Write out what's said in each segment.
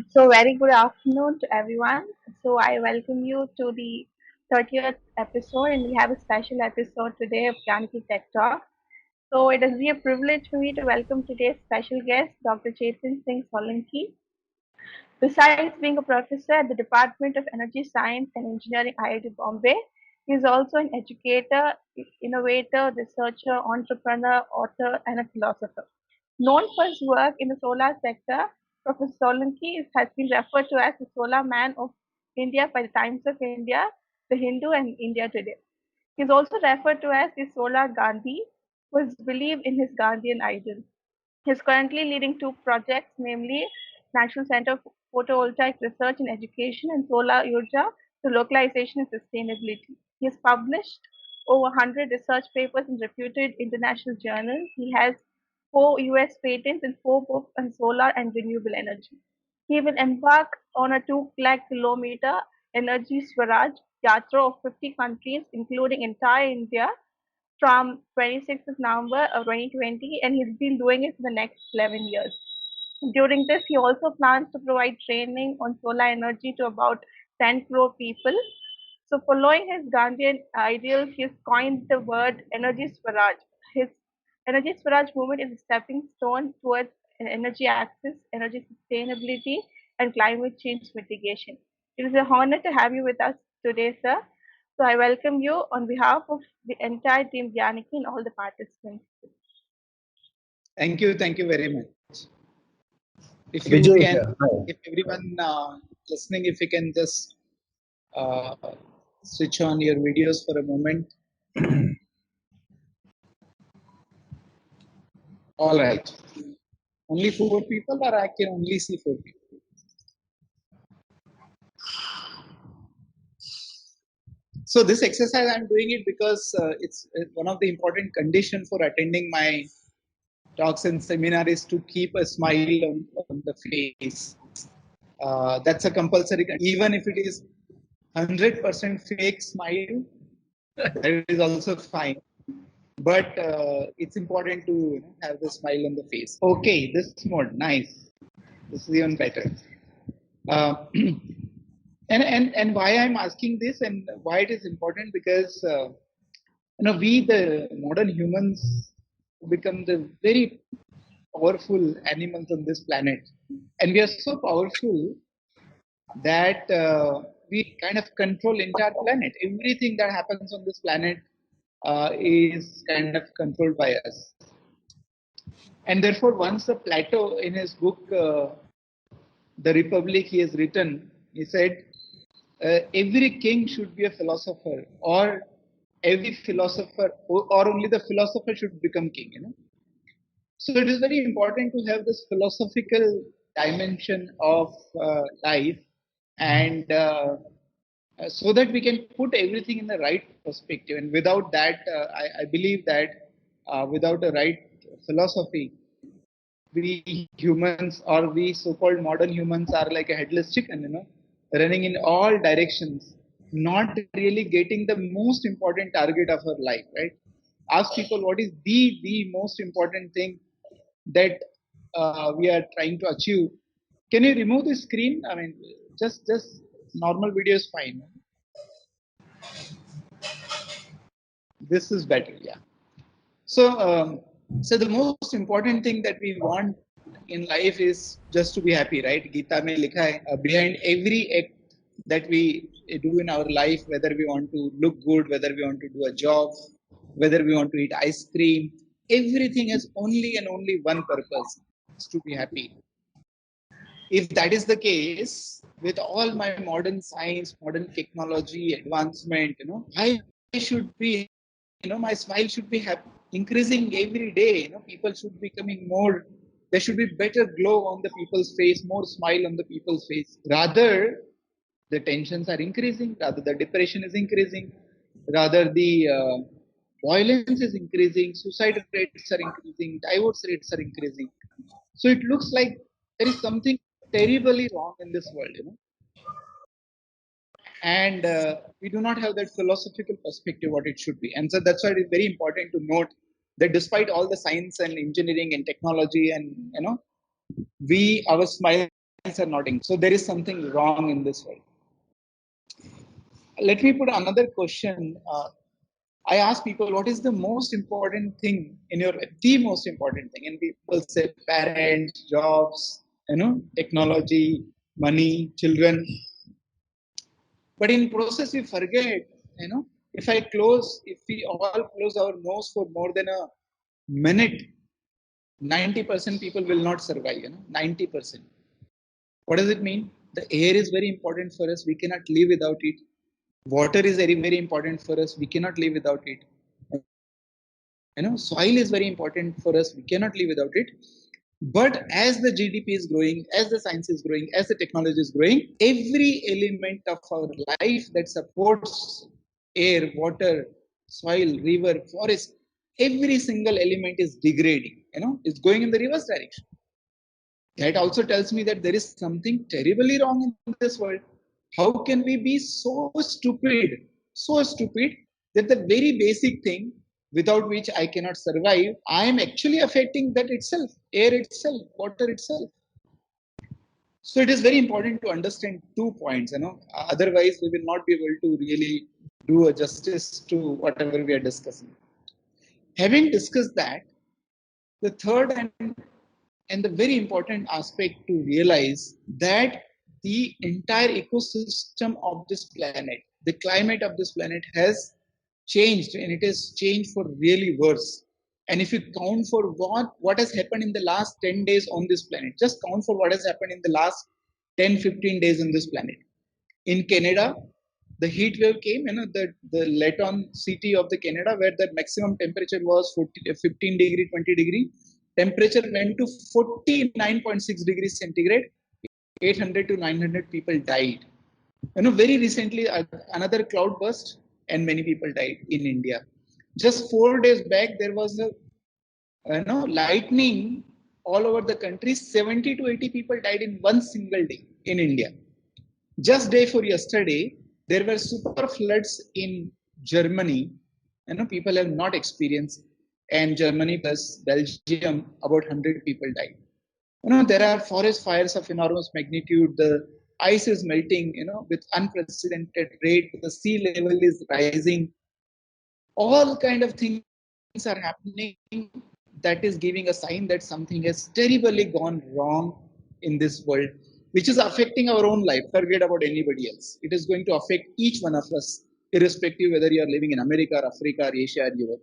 So, very good afternoon to everyone. So, I welcome you to the 30th episode, and we have a special episode today of Gandhi Tech Talk. So, it is a privilege for me to welcome today's special guest, Dr. Chetan Solanki. Besides being a professor at the Department of Energy Science and Engineering, IIT Bombay, he is also an educator, innovator, researcher, entrepreneur, author, and a philosopher. Known for his work in the solar sector, Professor Solanki has been referred to as the solar man of India by the Times of India, the Hindu, and India Today. He is also referred to as the solar Gandhi, who is believed in his Gandhian ideals. He is currently leading two projects, namely National Center for Photovoltaic Research and Education and Solar Urja to Localization and Sustainability. He has published over 100 research papers in reputed international journals. He has 4 US patents and 4 books on solar and renewable energy. He will embark on a 2 lakh kilometer Energy Swaraj yatra of 50 countries, including entire India, from 26th of November of 2020, and he's been doing it for the next 11 years. During this, he also plans to provide training on solar energy to about 10 crore people. So, following his Gandhian ideals, he has coined the word Energy Swaraj. His Energy Swaraj movement is a stepping stone towards energy access, energy sustainability, and climate change mitigation. It is an honor to have you with us today, sir. So, I welcome you on behalf of the entire team gyaniki and all the participants. Thank you very much. If you Vijay, can, if everyone listening, if you can just switch on your videos for a moment. All right. Only 4 people, or I can only see 4 people? So this exercise, I'm doing it because it's one of the important conditions for attending my talks and seminars is to keep a smile on the face. That's a compulsory, even if it is 100% fake smile, that is also fine. But it's important to have the smile on the face. Okay, this mode, nice. This is even better. And why I'm asking this and why it is important, because we the modern humans become the very powerful animals on this planet, and we are so powerful that we kind of control entire planet. Everything that happens on this planet is kind of controlled by us. And therefore, once Plato, in his book The Republic, he has written, he said, every king should be a philosopher, or every philosopher, or only the philosopher should become king. So it is very important to have this philosophical dimension of life, and so that we can put everything in the right perspective. And without that, I believe that without a right philosophy, we humans, or we so-called modern humans, are like a headless chicken, running in all directions, not really getting the most important target of our life, right? Ask people what is the most important thing that we are trying to achieve. Can you remove the screen? I mean, just normal video is fine. This is better, yeah. So, so the most important thing that we want in life is just to be happy, right? Gita mein likha hai, behind every act that we do in our life, whether we want to look good, whether we want to do a job, whether we want to eat ice cream, everything has only and only one purpose: is to be happy. If that is the case, with all my modern science, modern technology, advancement, I should be, my smile should be increasing every day. People should be becoming more. There should be better glow on the people's face, more smile on the people's face. Rather, the tensions are increasing. Rather, the depression is increasing. Rather, the violence is increasing. Suicide rates are increasing. Divorce rates are increasing. So it looks like there is something terribly wrong in this world. And we do not have that philosophical perspective what it should be. And so that's why it is very important to note that despite all the science and engineering and technology, and our smile are not increasing. So there is something wrong in this world. Let me put another question. I ask people, what is the most important thing in your, the most important thing? And people say parents, jobs, technology, money, children. But in process, we forget, if we all close our nose for more than a minute, 90% people will not survive, 90%. What does it mean? The air is very important for us. We cannot live without it. Water is very, very important for us. We cannot live without it. Soil is very important for us. We cannot live without it. But as the GDP is growing, as the science is growing, as the technology is growing, every element of our life that supports air, water, soil, river, forest, every single element is degrading. It's going in the reverse direction. That also tells me that there is something terribly wrong in this world. How can we be so stupid that the very basic thing without which I cannot survive, I am actually affecting that itself, air itself, water itself. So it is very important to understand 2 points, otherwise we will not be able to really do a justice to whatever we are discussing. Having discussed that, the third and the very important aspect to realize that the entire ecosystem of this planet, the climate of this planet has changed, and it has changed for really worse. And if you count for what has happened in the last 10 days on this planet, just count for what has happened in the last 10-15 days on this planet. In Canada, the heat wave came, the Leton city of the Canada, where the maximum temperature was 15 degree, 20 degree. Temperature went to 49.6 degrees centigrade. 800 to 900 people died. Very recently, another cloud burst and many people died in India. Just 4 days back, there was a lightning all over the country. 70 to 80 people died in one single day in India. Just day for yesterday, there were super floods in Germany. People have not experienced, and Germany plus Belgium, about 100 people died. There are forest fires of enormous magnitude. The ice is melting, with unprecedented rate. The sea level is rising. All kind of things are happening that is giving a sign that something has terribly gone wrong in this world, which is affecting our own life. Forget about anybody else. It is going to affect each one of us, irrespective whether you are living in America or Africa or Asia or Europe.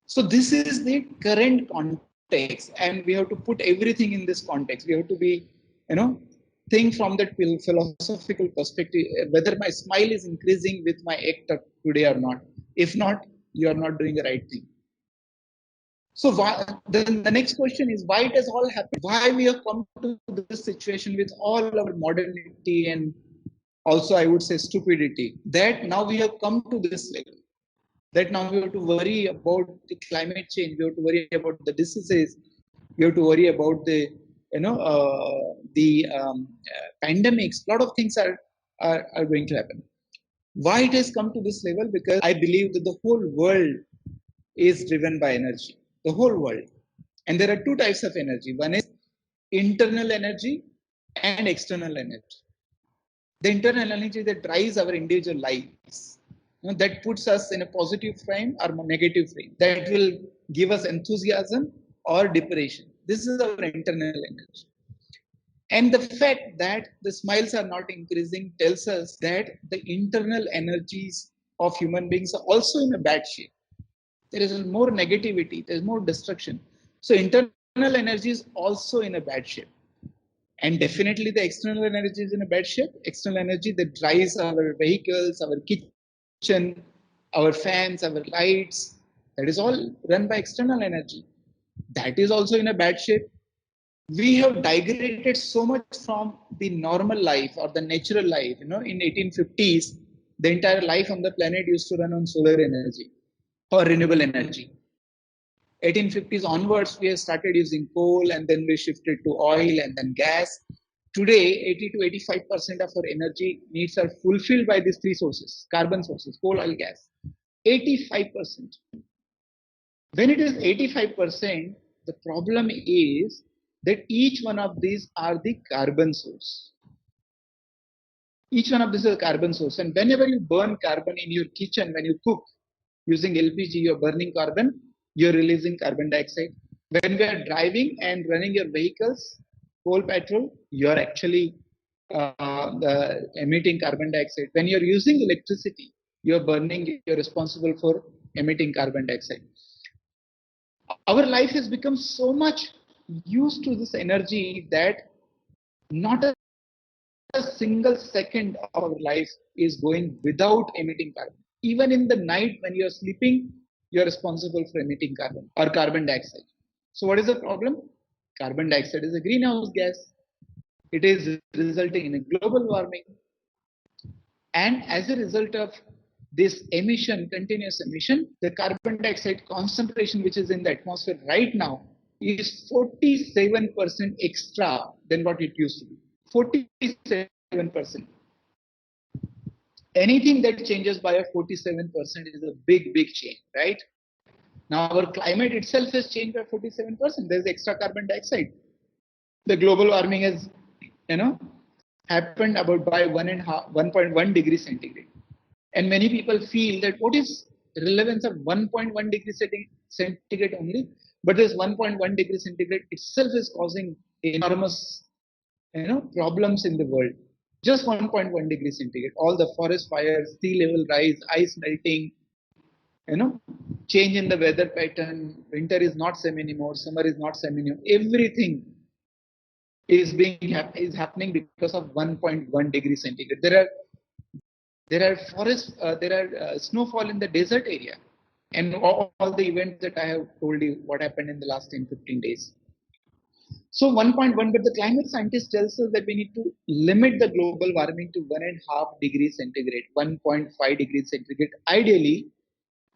So this is the current context, and we have to put everything in this context. We have to be, think from that philosophical perspective, whether my smile is increasing with my act today or not. If not, you are not doing the right thing. So then the next question is why it has all happened? Why we have come to this situation with all our modernity and also I would say stupidity, that now we have come to this level. That now we have to worry about the climate change, we have to worry about the diseases, we have to worry about the pandemics. A lot of things are going to happen. Why it has come to this level? Because I believe that the whole world is driven by energy, the whole world. And there are two types of energy. One is internal energy and external energy. The internal energy that drives our individual lives, that puts us in a positive frame or negative frame, that will give us enthusiasm or depression. This is our internal energy. And the fact that the smiles are not increasing tells us that the internal energies of human beings are also in a bad shape. There is more negativity, there is more destruction. So internal energy is also in a bad shape. And definitely the external energy is in a bad shape. External energy that drives our vehicles, our kitchen, our fans, our lights, that is all run by external energy. That is also in a bad shape. We have digradated so much from the normal life or the natural life. In 1850s, the entire life on the planet used to run on solar energy or renewable energy. 1850s onwards, we have started using coal, and then we shifted to oil and then gas. Today, 80 to 85% of our energy needs are fulfilled by these three sources: carbon sources, coal, oil, gas. 85%. When it is 85%, the problem is that each one of these are the carbon source. Each one of these is a carbon source. And whenever you burn carbon in your kitchen, when you cook using LPG, you're burning carbon, you're releasing carbon dioxide. When we are driving and running your vehicles, coal, petrol, you're actually emitting carbon dioxide. When you're using electricity, you're burning, you're responsible for emitting carbon dioxide. Our life has become so much used to this energy that not a single second of our life is going without emitting carbon. Even in the night when you're sleeping, you're responsible for emitting carbon or carbon dioxide. So, what is the problem? Carbon dioxide is a greenhouse gas. It is resulting in a global warming. And as a result of this emission, continuous emission, the carbon dioxide concentration, which is in the atmosphere right now, is 47% extra than what it used to be. 47%. Anything that changes by a 47% is a big, big change, right? Now, our climate itself has changed by 47%. There's extra carbon dioxide. The global warming has, you know, happened about by 1.1 degree centigrade. And many people feel that what is relevance of 1.1 degree centigrade only? But this 1.1 degree centigrade itself is causing enormous, problems in the world. Just 1.1 degree centigrade, all the forest fires, sea level rise, ice melting, you know, change in the weather pattern. Winter is not same anymore. Summer is not same anymore. Everything is happening because of 1.1 degree centigrade. There are forests, there are snowfall in the desert area, and all the events that I have told you what happened in the last 10-15 days. So 1.1, but the climate scientist tells us that we need to limit the global warming to 1.5 degrees centigrade, 1.5 degrees centigrade, ideally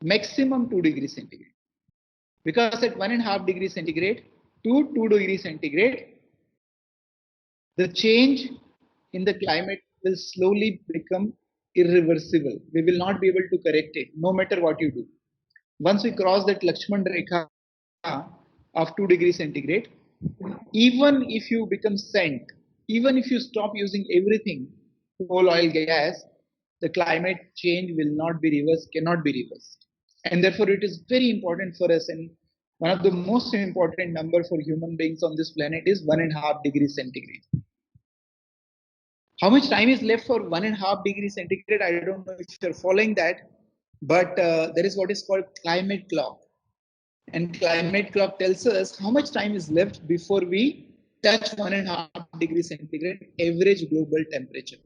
maximum 2 degrees centigrade. Because at 1.5 degrees centigrade to 2 degrees centigrade, the change in the climate will slowly become irreversible. We will not be able to correct it, no matter what you do. Once we cross that Lakshman Rekha of 2 degrees centigrade, even if you become sent, even if you stop using everything, coal, oil, gas, the climate change will not be reversed, cannot be reversed. And therefore, it is very important for us. And one of the most important number for human beings on this planet is 1.5 degrees centigrade. How much time is left for 1.5 degrees centigrade? I don't know if you're following that, but there is what is called climate clock. And climate clock tells us how much time is left before we touch 1.5 degrees centigrade average global temperature.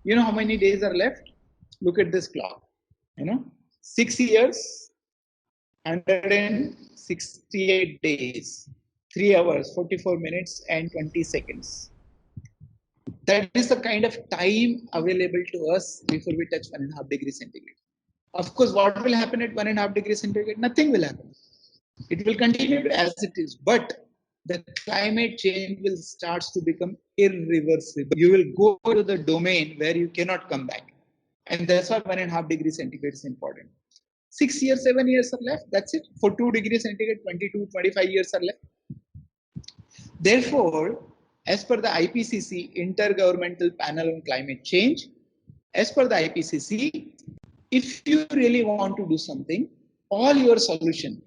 You know how many days are left? Look at this clock. 6 years, 168 days, 3 hours, 44 minutes, and 20 seconds. That is the kind of time available to us before we touch 1.5 degrees centigrade. Of course, what will happen at 1.5 degrees centigrade? Nothing will happen. It will continue as it is, but the climate change will start to become irreversible. You will go to the domain where you cannot come back. And that's why 1.5 degrees centigrade is important. 6 years, 7 years are left. That's it. For 2 degrees centigrade, 22, 25 years are left. Therefore, as per the IPCC, Intergovernmental Panel on Climate Change, as per the IPCC, if you really want to do something, all your solution,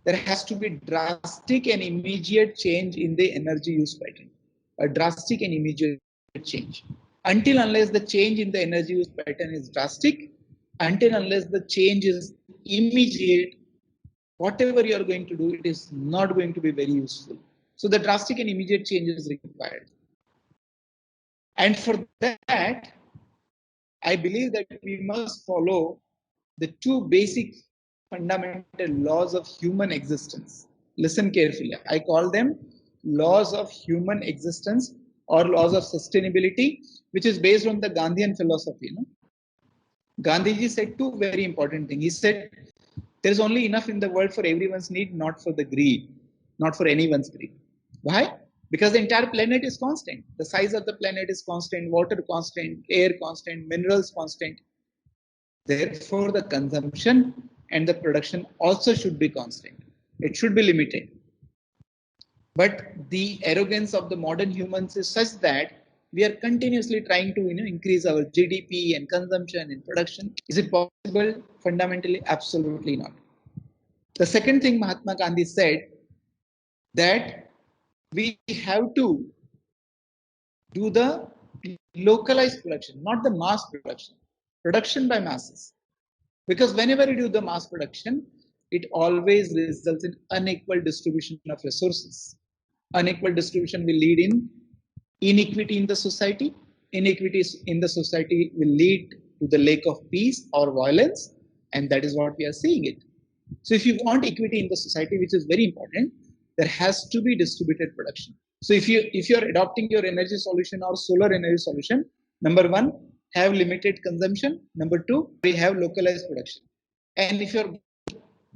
there has to be drastic and immediate change in the energy use pattern. A drastic and immediate change. Until unless the change in the energy use pattern is drastic, until unless the change is immediate, whatever you are going to do, it is not going to be very useful. So the drastic and immediate change is required. And for that, I believe that we must follow the two basic fundamental laws of human existence. Listen carefully. I call them laws of human existence or laws of sustainability, which is based on the Gandhian philosophy. Gandhiji said two very important things. He said, there is only enough in the world for everyone's need, not for the greed, not for anyone's greed. Why? Because the entire planet is constant. The size of the planet is constant, water constant, air constant, minerals constant. Therefore, the consumption and the production also should be constant. It should be limited. But the arrogance of the modern humans is such that we are continuously trying to increase our GDP and consumption and production. Is it possible? Fundamentally, absolutely not. The second thing Mahatma Gandhi said, that we have to do the localized production, not the mass production, production by masses. Because whenever you do the mass production, it always results in unequal distribution of resources. Unequal distribution will lead in inequity in the society. Inequities in the society will lead to the lack of peace or violence, and that is what we are seeing it. So if you want equity in the society, which is very important, there has to be distributed production. So if you're adopting your energy solution or solar energy solution, number one, have limited consumption. Number two, we have localized production. And if you're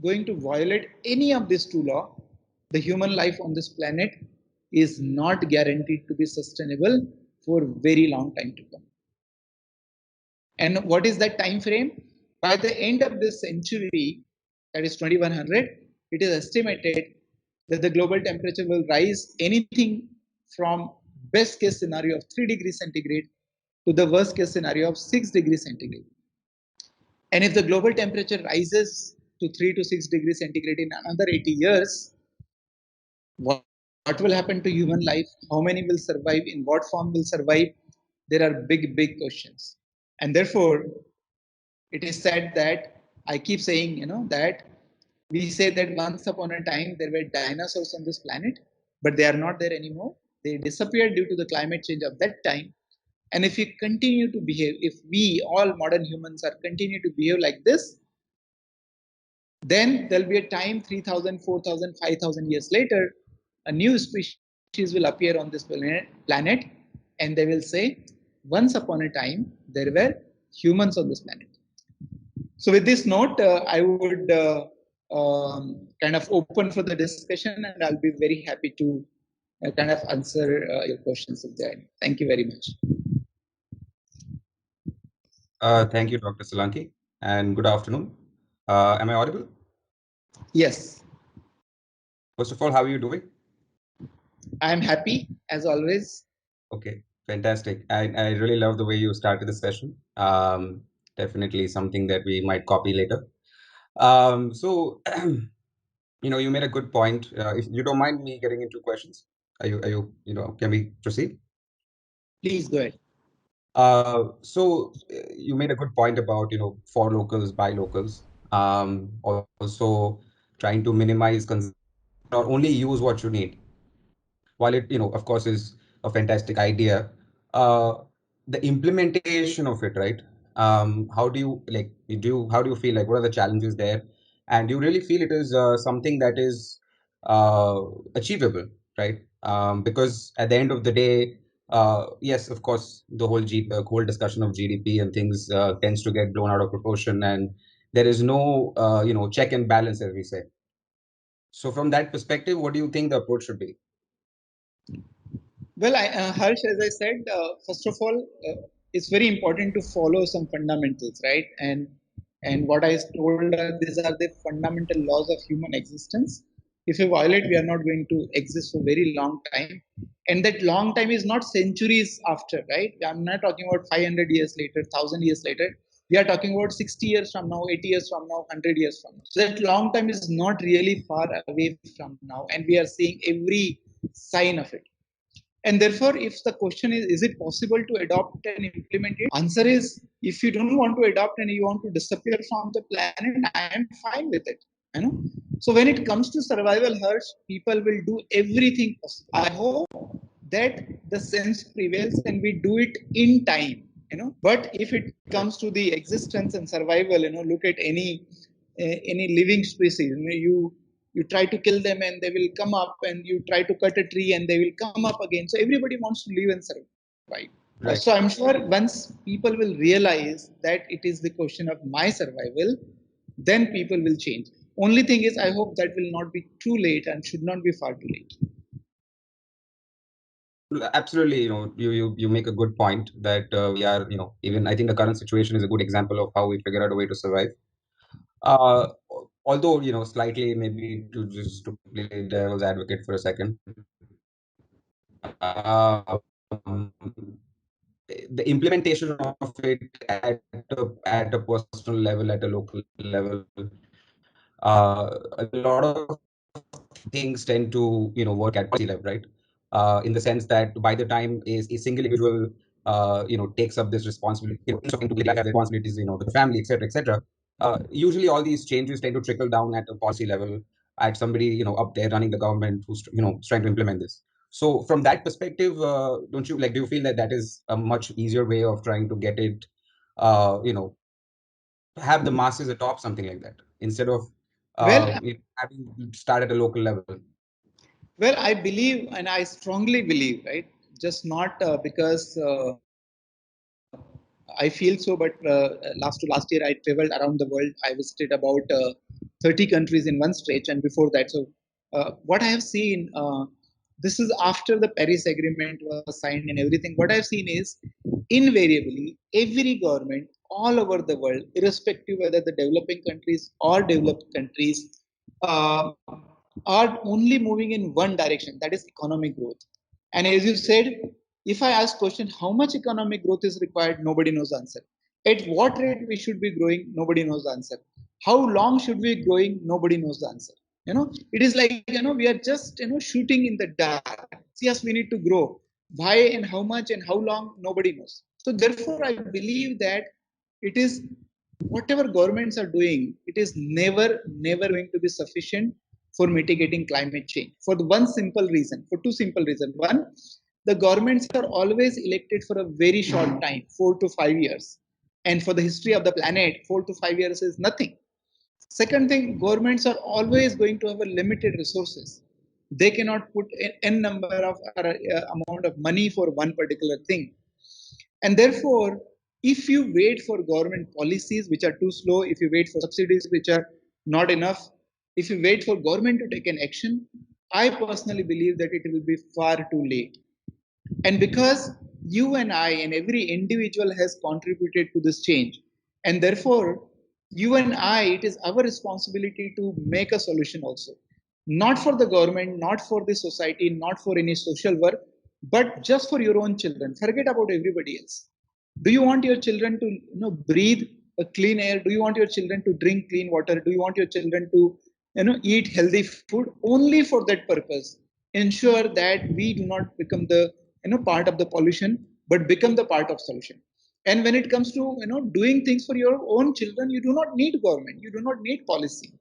going to violate any of these two laws, the human life on this planet is not guaranteed to be sustainable for very long time to come. And what is that time frame? By the end of this century, that is 2100, it is estimated that the global temperature will rise anything from best case scenario of 3 degrees centigrade to the worst case scenario of 6 degrees centigrade. And if the global temperature rises to 3 to 6 degrees centigrade in another 80 years, what will happen to human life? How many will survive? In what form will survive? There are big, big questions. And therefore, it is said that I keep saying, that we say that once upon a time there were dinosaurs on this planet, but they are not there anymore. They disappeared due to the climate change of that time. And if we continue to behave, if we all modern humans are continue to behave like this, then there'll be a time 3,000, 4,000, 5,000 years later, a new species will appear on this planet, and they will say, once upon a time, there were humans on this planet. So, with this note, I would kind of open for the discussion, and I'll be very happy to kind of answer your questions if there are any. Thank you very much. Thank you, Dr. Solanki, and good afternoon. Am I audible? Yes. First of all, how are you doing? I'm happy, as always. Okay, fantastic. I really love the way you started the session. Definitely something that we might copy later. So, you made a good point. If you don't mind me getting into questions, can we proceed? Please go ahead. So you made a good point about, for locals, buy locals. Also trying to minimize consumption or only use what you need. While it, of course, is a fantastic idea, uh, the implementation of it, right? How do you how do you feel, like, what are the challenges there? And do you really feel it is something that is achievable, right? Because at the end of the day, yes, of course, the whole discussion of GDP and things tends to get blown out of proportion, and there is no, check and balance, as we say. So from that perspective, what do you think the approach should be? Well, Harsh, as I said, first of all, it's very important to follow some fundamentals, right? And what I told, these are the fundamental laws of human existence. If you violate, we are not going to exist for very long time. And that long time is not centuries after, right? I'm not talking about 500 years later, 1,000 years later. We are talking about 60 years from now, 80 years from now, 100 years from now. So that long time is not really far away from now. And we are seeing every sign of it. And therefore, if the question is it possible to adopt and implement it? Answer is, if you don't want to adopt and you want to disappear from the planet, I am fine with it. You know. So when it comes to survival, Harsh, people will do everything possible. I hope that the sense prevails and we do it in time. But if it comes to the existence and survival, look at any living species. You try to kill them and they will come up, and you try to cut a tree and they will come up again. So everybody wants to live and survive. Right. So I'm sure once people will realize that it is the question of my survival, then people will change. Only thing is, I hope that will not be too late and should not be far too late. Absolutely, you make a good point that we are, even I think the current situation is a good example of how we figure out a way to survive. Although, slightly, maybe to play devil's advocate for a second, The implementation of it at a personal level, at a local level, a lot of things tend to work at policy level, right? In the sense that by the time is a single individual takes up this responsibility, to have responsibilities, to the family, etc., etc. Usually, all these changes tend to trickle down at a policy level, at somebody up there running the government who's trying to implement this. So, from that perspective, don't you like? Do you feel that that is a much easier way of trying to get it, have the masses adopt something like that instead of Well, having start at a local level? well, I believe and I strongly believe, right? Just not because I feel so, but last year I traveled around the world. I visited about 30 countries in one stretch, and before that, so what I have seen, this is after the Paris Agreement was signed and everything. What I've seen is invariably every government all over the world, irrespective whether the developing countries or developed countries, uh, are only moving in one direction, that is economic growth. And as you said, if I ask question how much economic growth is required, nobody knows the answer. At what rate we should be growing, nobody knows the answer. How long should we be growing, nobody knows the answer. It is like, we are just shooting in the dark. Yes, we need to grow. Why and how much and how long, nobody knows. So therefore I believe that it is, whatever governments are doing, it is never going to be sufficient for mitigating climate change, for the one simple reason, for two simple reasons. One, the governments are always elected for a very short time, 4 to 5 years, and for the history of the planet, 4 to 5 years is nothing. Second thing, governments are always going to have a limited resources. They cannot put n number of amount of money for one particular thing. And therefore, if you wait for government policies which are too slow, if you wait for subsidies which are not enough, if you wait for government to take an action, I personally believe that it will be far too late. And because you and I and every individual has contributed to this change, and therefore, you and I, it is our responsibility to make a solution also. Not for the government, not for the society, not for any social work, but just for your own children. Forget about everybody else. Do you want your children to breathe a clean air? Do you want your children to drink clean water? Do you want your children to eat healthy food? Only for that purpose, ensure that we do not become the part of the pollution, but become the part of solution. And when it comes to doing things for your own children, you do not need government, you do not need policy.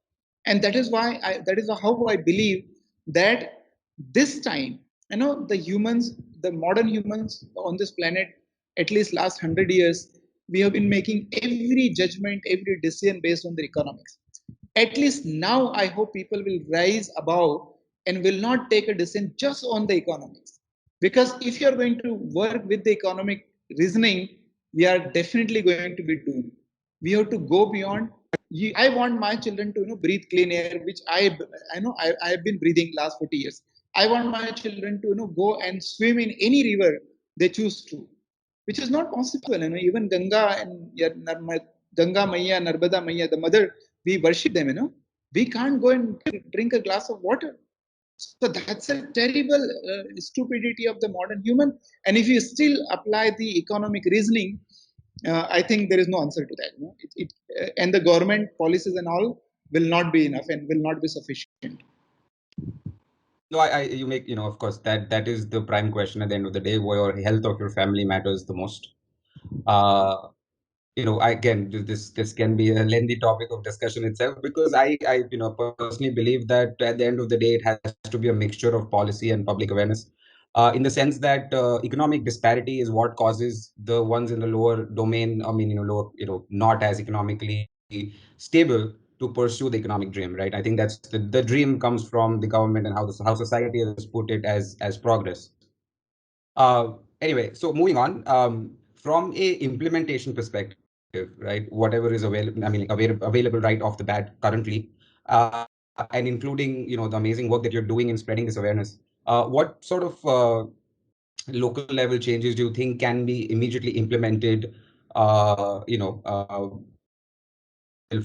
And that is why that is how I believe that this time, the humans, the modern humans on this planet, at least last 100 years, we have been making every judgment, every decision based on the economics. At least now I hope people will rise above and will not take a decision just on the economics. Because if you are going to work with the economic reasoning, we are definitely going to be doomed. We have to go beyond. I want my children to breathe clean air, which I have been breathing last 40 years. I want my children to go and swim in any river they choose to, which is not possible. Even Ganga and Ganga Maya, Narmada Maya, the mother, we worship them. We can't go and drink a glass of water. So that's a terrible stupidity of the modern human. And if you still apply the economic reasoning, I think there is no answer to that. And the government policies and all will not be enough and will not be sufficient. No, you make, of course, that is the prime question at the end of the day, where your health of your family matters the most. Uh, again, this can be a lengthy topic of discussion itself, because I personally believe that at the end of the day, it has to be a mixture of policy and public awareness, in the sense that economic disparity is what causes the ones in the lower domain, I mean, lower, not as economically stable, to pursue the economic dream, right? I think that's the dream comes from the government and how society has put it as progress. Anyway, so moving on, from a implementation perspective, right? Whatever is available, I mean, available right off the bat currently, and including the amazing work that you're doing in spreading this awareness. What sort of local level changes do you think can be immediately implemented?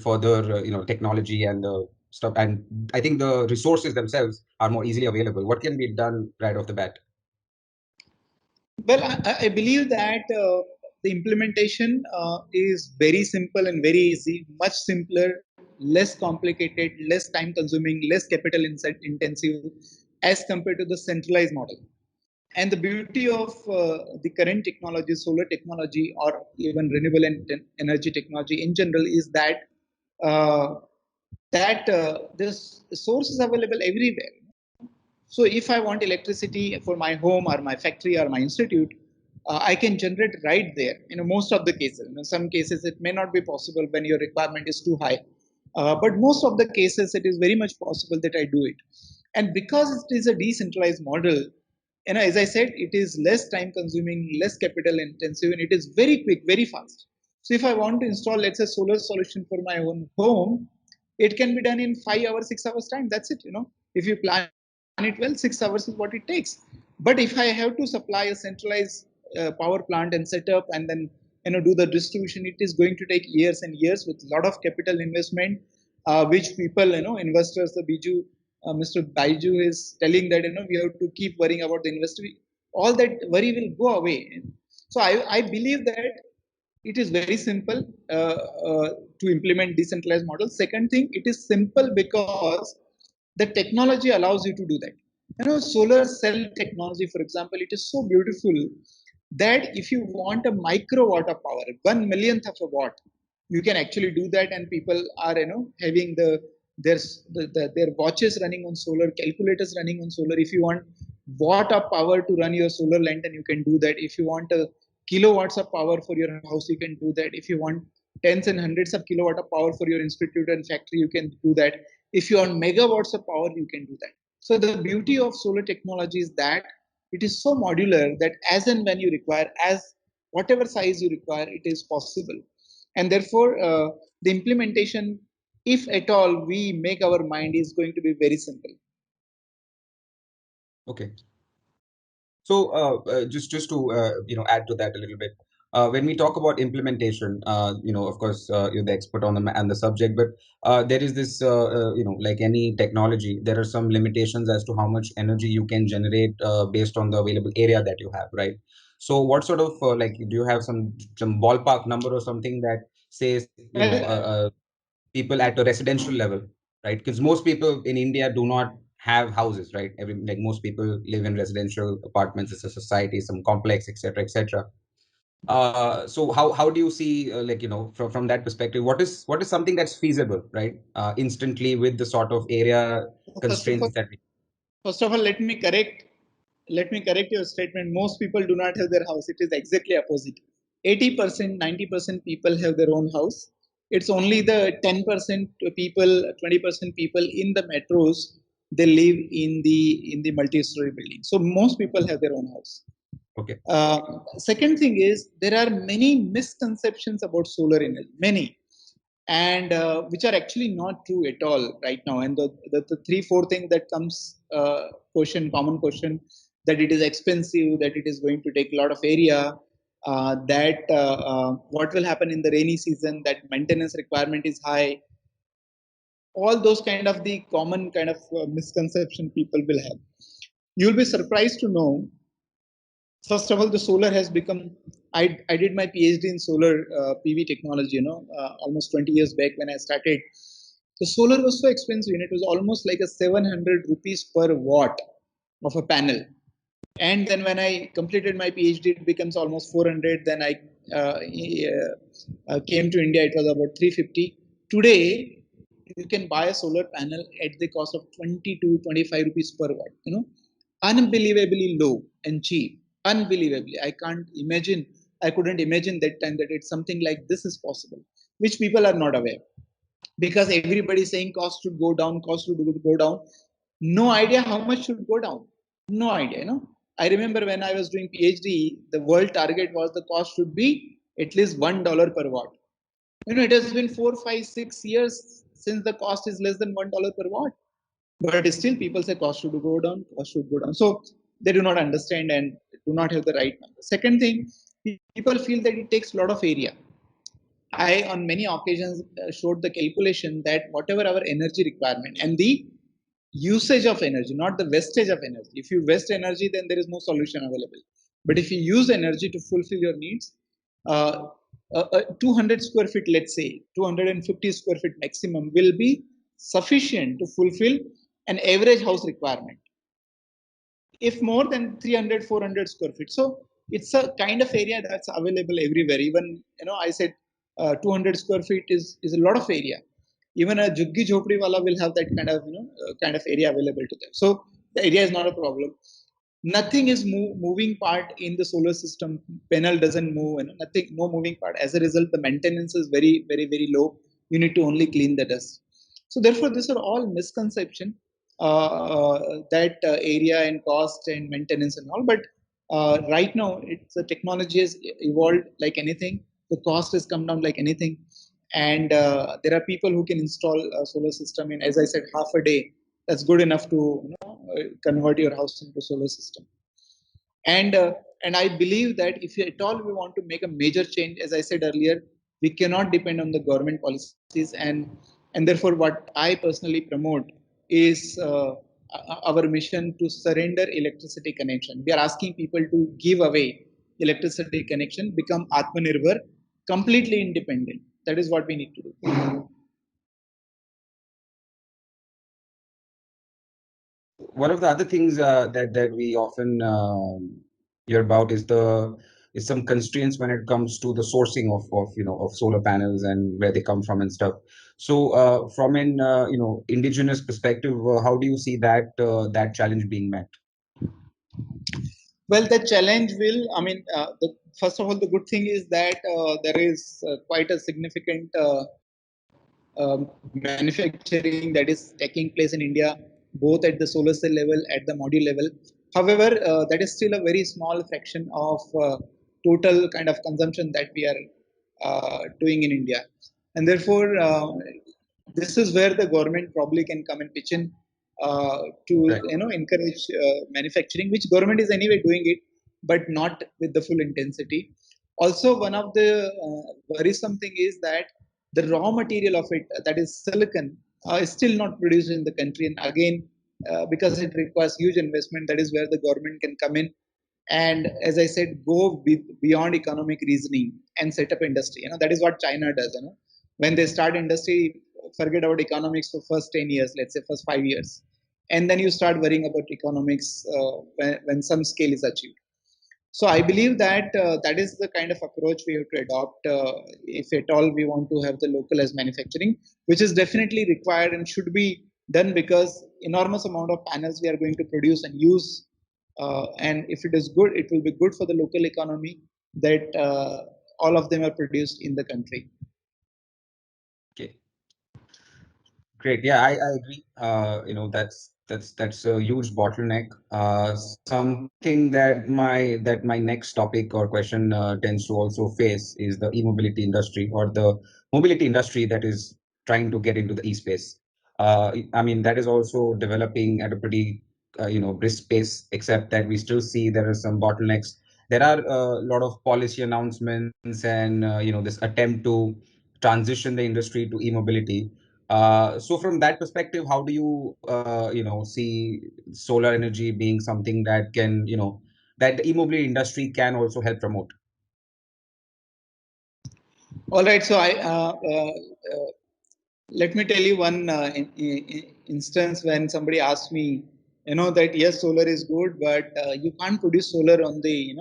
Further, technology and the stuff, and I think the resources themselves are more easily available. What can be done right off the bat? Well, I believe that the implementation is very simple and very easy, much simpler, less complicated, less time consuming, less capital intensive as compared to the centralized model. And the beauty of the current technology, solar technology, or even renewable energy technology in general, is that uh, there's sources available everywhere. So if I want electricity for my home or my factory or my institute, I can generate right there. Most of the cases. In some cases, it may not be possible when your requirement is too high, but most of the cases, it is very much possible that I do it. And because it is a decentralized model, as I said, it is less time consuming, less capital intensive, and it is very quick, very fast. So if I want to install, let's say, solar solution for my own home, it can be done in 5 hours, 6 hours time. That's it. If you plan it well, 6 hours is what it takes. But if I have to supply a centralized power plant and set up and then do the distribution, it is going to take years and years with a lot of capital investment, which people, investors, the Biju, Mr. Baiju is telling that we have to keep worrying about the investor. All that worry will go away. So I believe that it is very simple to implement decentralized models. Second thing, it is simple because the technology allows you to do that. Solar cell technology, for example, it is so beautiful that if you want a microwatt of power, 1 millionth of a watt, you can actually do that. And people are having their watches running on solar, calculators running on solar. If you want watt of power to run your solar lantern, you can do that. If you want a kilowatts of power for your house, you can do that. If you want tens and hundreds of kilowatt of power for your institute and factory, you can do that. If you want megawatts of power, you can do that. So the beauty of solar technology is that it is so modular that as and when you require, as whatever size you require, it is possible. And therefore, the implementation, if at all we make our mind, is going to be very simple. Okay. So just to add to that a little bit, when we talk about implementation, of course you're the expert on the subject, but there is this like any technology, there are some limitations as to how much energy you can generate based on the available area that you have, right? So what sort of like do you have some ballpark number or something that says people at a residential level, right? Because most people in India do not have houses, right? Like most people live in residential apartments. It's a society, some complex, etc., etc. So how do you see like from that perspective, what is something that's feasible, right? Instantly with the sort of area First of all, constraints that we. First of all, let me correct your statement. Most people do not have their house. It is exactly opposite. 80%, 90% people have their own house. It's only the 10% people, 20% people in the metros, they live in the multi-story building. So most people have their own house. Okay. Second thing is, there are many misconceptions about solar energy, many, and which are actually not true at all right now. And the three four things that comes common question, that it is expensive, that it is going to take a lot of area, that what will happen in the rainy season, that maintenance requirement is high. All those kind of the common kind of misconception people will have. You'll be surprised to know. First of all, the solar has become. I did my PhD in solar PV technology. Almost 20 years back when I started. The solar was so expensive, and it was almost like a 700 rupees per watt of a panel. And then when I completed my PhD, it becomes almost 400. Then I came to India. It was about 350. Today, you can buy a solar panel at the cost of 20 to 25 rupees per watt. Unbelievably low and cheap. Unbelievably, I can't imagine. I couldn't imagine that time that it's something like this is possible, which people are not aware, because everybody is saying cost should go down, cost should go down. No idea how much should go down. No idea. I remember when I was doing PhD, the world target was the cost should be at least $1 per watt. It has been 4, 5, 6 years since the cost is less than $1 per watt, but still people say cost should go down, cost should go down. So they do not understand and do not have the right number. Second thing, people feel that it takes a lot of area. I, on many occasions, showed the calculation that whatever our energy requirement and the usage of energy, not the wastage of energy. If you waste energy, then there is no solution available. But if you use energy to fulfill your needs, 200 square feet, let's say 250 square feet maximum, will be sufficient to fulfill an average house requirement. If more than 300, 400 square feet, so it's a kind of area that's available everywhere. Even I said 200 square feet is a lot of area. Even a juggi jhopdi wala will have that kind of kind of area available to them. So the area is not a problem. Nothing is moving part in the solar system. Panel doesn't move, nothing, no moving part. As a result, the maintenance is very very very low. You need to only clean the dust. So therefore these are all misconception, that area and cost and maintenance and all. But right now it's the technology has evolved like anything. The cost has come down like anything. And there are people who can install a solar system in, as I said, half a day. That's good enough to convert your house into solar system. And I believe that if at all we want to make a major change, as I said earlier, we cannot depend on the government policies. And therefore what I personally promote is our mission to surrender electricity connection. We are asking people to give away electricity connection, become atmanirbhar, completely independent. That is what we need to do. One of the other things that we often hear about is some constraints when it comes to the sourcing of solar panels and where they come from and stuff. So from an indigenous perspective, how do you see that challenge being met? Well, the challenge will, I mean, first of all, the good thing is that there is quite a significant manufacturing that is taking place in India, both at the solar cell level, at the module level. However, that is still a very small fraction of total kind of consumption that we are doing in India. And therefore, this is where the government probably can come and pitch in to Right. encourage manufacturing, which government is anyway doing it, but not with the full intensity. Also, one of the worrisome thing is that the raw material of it, that is silicon, is still not produced in the country. And again, because it requires huge investment, that is where the government can come in and, as I said, go beyond economic reasoning and set up industry. That is what China does. When they start industry, forget about economics for first 10 years, let's say first 5 years, and then you start worrying about economics when some scale is achieved. So I believe that that is the kind of approach we have to adopt if at all we want to have the localized manufacturing, which is definitely required and should be done, because enormous amount of panels we are going to produce and use. And if it is good, it will be good for the local economy that all of them are produced in the country. Okay. Great. Yeah, I agree. That's a huge bottleneck. Something that my next topic or question tends to also face is the e-mobility industry or the mobility industry that is trying to get into the e-space. I mean, that is also developing at a pretty brisk pace, except that we still see there are some bottlenecks. There are a lot of policy announcements and this attempt to transition the industry to e-mobility. So from that perspective, how do you see solar energy being something that can that the e-mobility industry can also help promote? All right. So let me tell you one instance when somebody asked me, that yes, solar is good, but you can't produce solar on the,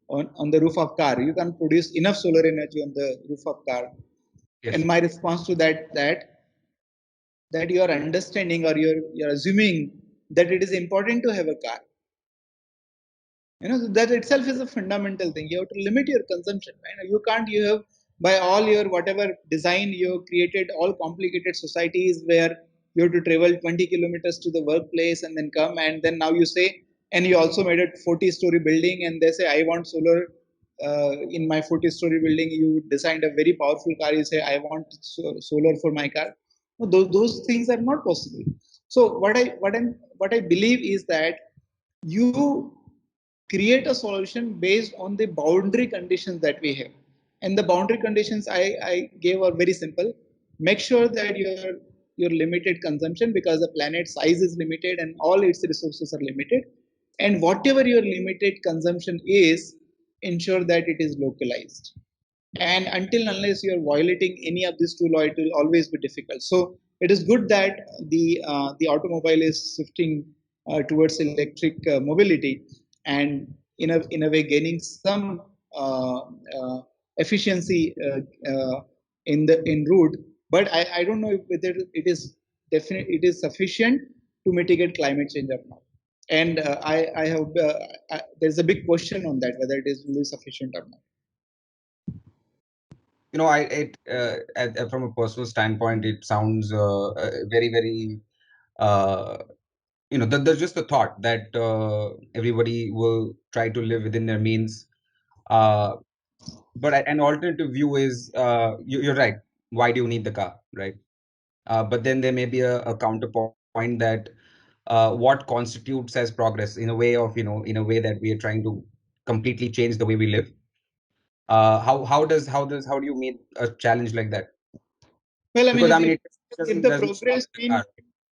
on the roof of car. You can't produce enough solar energy on the roof of car. And Yes. my response to that you are understanding, or you're assuming that it is important to have a car. That itself is a fundamental thing. You have to limit your consumption, right? You can't, you have, by all your whatever design, you have created all complicated societies where you have to travel 20 kilometers to the workplace and then come, and then now you say, and you also made a 40-story building, and they say I want solar in my 40-story building. You designed a very powerful car, you say I want solar for my car. No, those things are not possible. So what I believe is that you create a solution based on the boundary conditions that we have. And the boundary conditions I gave are very simple. Make sure that your limited consumption, because the planet size is limited and all its resources are limited. And whatever your limited consumption is, ensure that it is localized. And until unless you are violating any of these two laws, it will always be difficult. So it is good that the automobile is shifting towards electric mobility, and in a way gaining some efficiency in route. But I don't know if whether it is definitely it is sufficient to mitigate climate change or not. And I have there's a big question on that, whether it is really sufficient or not. From a personal standpoint, it sounds very, very, uh, there's just the thought that everybody will try to live within their means. Uh, but an alternative view is, you're right. Why do you need the car, right? But then there may be a counterpoint that what constitutes as progress in a way of, in a way that we are trying to completely change the way we live. How do you meet a challenge like that? Well, I mean, Because I mean, it if doesn't the doesn't stop progress with the mean car.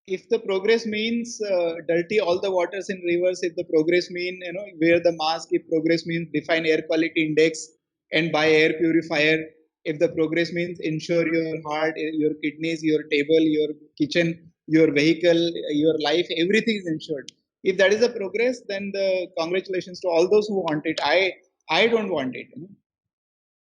if the progress means dirty all the waters in rivers, if the progress mean wear the mask, if progress means define air quality index and buy air purifier, if the progress means ensure your heart, your kidneys, your table, your kitchen, your vehicle, your life, everything is ensured. If that is a progress, then the congratulations to all those who want it. I don't want it.